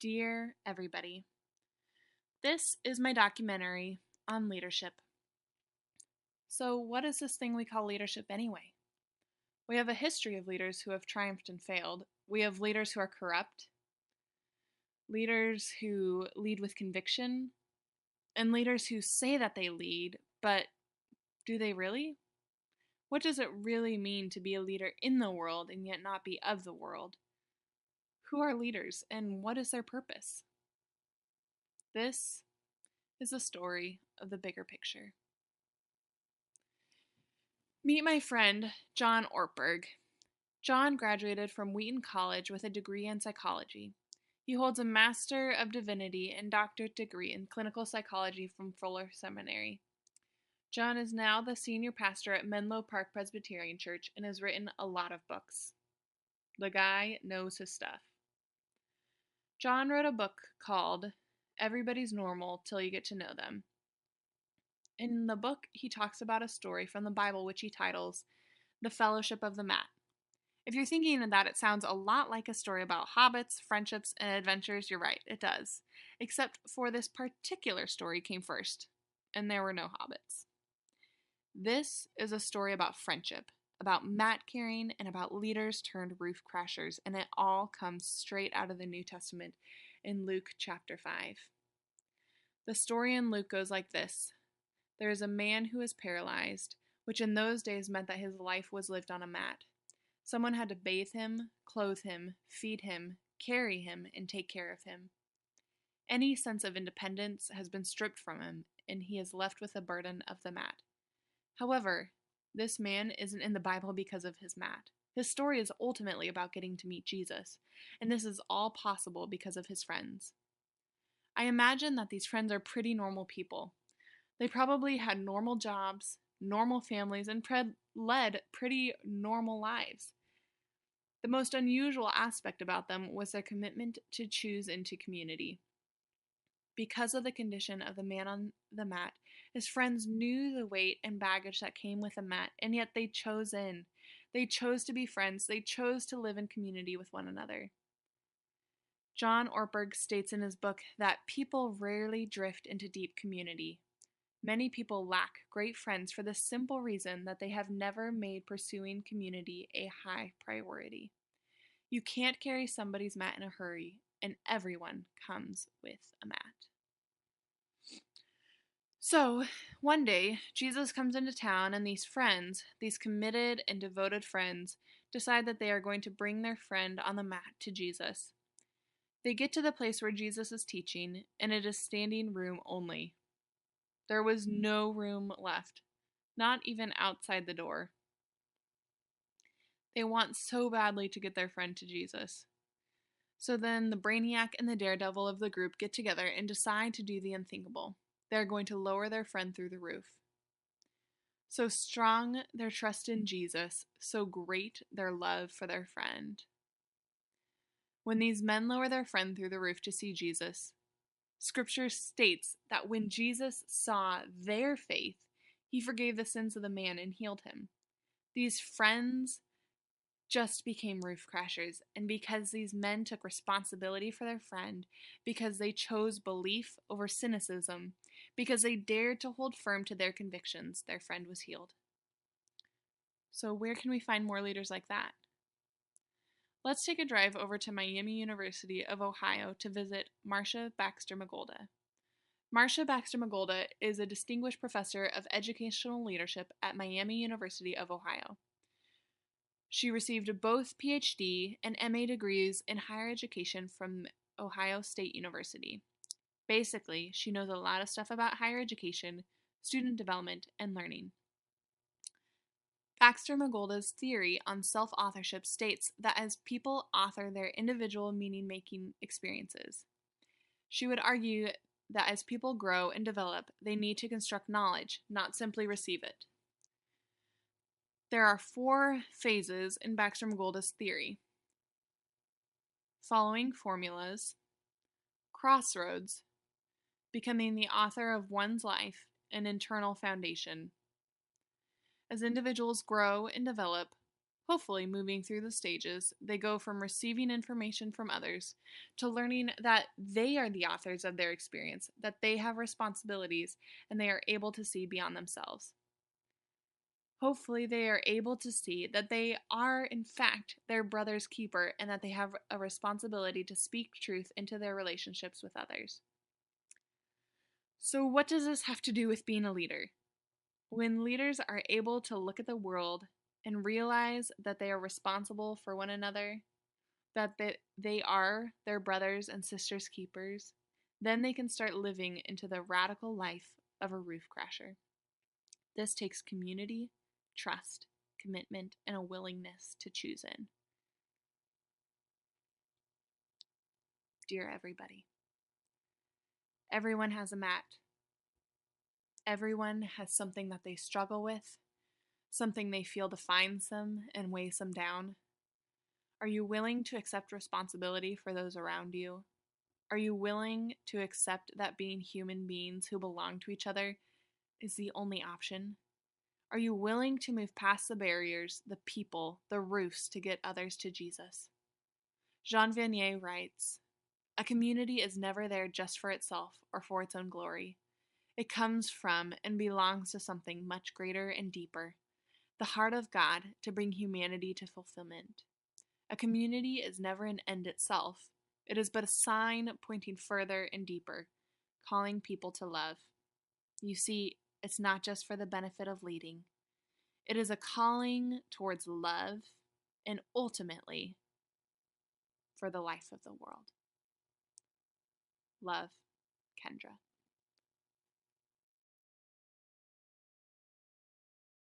Dear everybody, this is my documentary on leadership. So, what is this thing we call leadership anyway? We have a history of leaders who have triumphed and failed. We have leaders who are corrupt, leaders who lead with conviction, and leaders who say that they lead, but do they really? What does it really mean to be a leader in the world and yet not be of the world? Who are leaders and what is their purpose? This is a story of the bigger picture. Meet my friend, John Ortberg. John graduated from Wheaton College with a degree in psychology. He holds a Master of Divinity and doctorate degree in clinical psychology from Fuller Seminary. John is now the senior pastor at Menlo Park Presbyterian Church and has written a lot of books. The guy knows his stuff. John wrote a book called Everybody's Normal Till You Get to Know Them. In the book, he talks about a story from the Bible which he titles The Fellowship of the Mat. If you're thinking that it sounds a lot like a story about hobbits, friendships, and adventures, you're right, it does. Except for this particular story came first, and there were no hobbits. This is a story about friendship, about mat carrying, and about leaders turned roof crashers, and it all comes straight out of the New Testament in Luke chapter 5. The story in Luke goes like this. There is a man who is paralyzed, which in those days meant that his life was lived on a mat. Someone had to bathe him, clothe him, feed him, carry him, and take care of him. Any sense of independence has been stripped from him, and he is left with the burden of the mat. However, this man isn't in the Bible because of his mat. His story is ultimately about getting to meet Jesus, and this is all possible because of his friends. I imagine that these friends are pretty normal people. They probably had normal jobs, normal families, and led pretty normal lives. The most unusual aspect about them was their commitment to choose into community. Because of the condition of the man on the mat, his friends knew the weight and baggage that came with the mat, and yet they chose in. They chose to be friends. They chose to live in community with one another. John Ortberg states in his book that people rarely drift into deep community. Many people lack great friends for the simple reason that they have never made pursuing community a high priority. You can't carry somebody's mat in a hurry, and everyone comes with a mat. So, one day, Jesus comes into town, and these friends, these committed and devoted friends, decide that they are going to bring their friend on the mat to Jesus. They get to the place where Jesus is teaching, and it is standing room only. There was no room left, not even outside the door. They want so badly to get their friend to Jesus. So then the brainiac and the daredevil of the group get together and decide to do the unthinkable. They're going to lower their friend through the roof. So strong their trust in Jesus, so great their love for their friend. When these men lower their friend through the roof to see Jesus, Scripture states that when Jesus saw their faith, he forgave the sins of the man and healed him. These friends just became roof crashers, and because these men took responsibility for their friend, because they chose belief over cynicism, because they dared to hold firm to their convictions, their friend was healed. So where can we find more leaders like that? Let's take a drive over to Miami University of Ohio to visit Marcia Baxter Magolda. Marcia Baxter Magolda is a distinguished professor of educational leadership at Miami University of Ohio. She received both PhD and MA degrees in higher education from Ohio State University. Basically, she knows a lot of stuff about higher education, student development, and learning. Baxter Magolda's theory on self-authorship states that as people author their individual meaning-making experiences, she would argue that as people grow and develop, they need to construct knowledge, not simply receive it. There are 4 phases in Baxter Magolda's theory: following formulas, crossroads, becoming the author of one's life, and internal foundation. As individuals grow and develop, Hopefully, moving through the stages, they go from receiving information from others to learning that they are the authors of their experience, that they have responsibilities, and they are able to see beyond themselves. Hopefully, they are able to see that they are, in fact, their brother's keeper and that they have a responsibility to speak truth into their relationships with others. So, what does this have to do with being a leader? When leaders are able to look at the world and realize that they are responsible for one another, that they are their brothers and sisters' keepers, then they can start living into the radical life of a roof crasher. This takes community, trust, commitment, and a willingness to choose in. Dear everybody, everyone has a mat. Everyone has something that they struggle with, something they feel defines them and weighs them down. Are you willing to accept responsibility for those around you? Are you willing to accept that being human beings who belong to each other is the only option? Are you willing to move past the barriers, the people, the roofs to get others to Jesus? Jean Vanier writes, "A community is never there just for itself or for its own glory. It comes from and belongs to something much greater and deeper, the heart of God to bring humanity to fulfillment. A community is never an end itself. It is but a sign pointing further and deeper, calling people to love. You see, it's not just for the benefit of leading. It is a calling towards love and ultimately for the life of the world." Love, Kendra.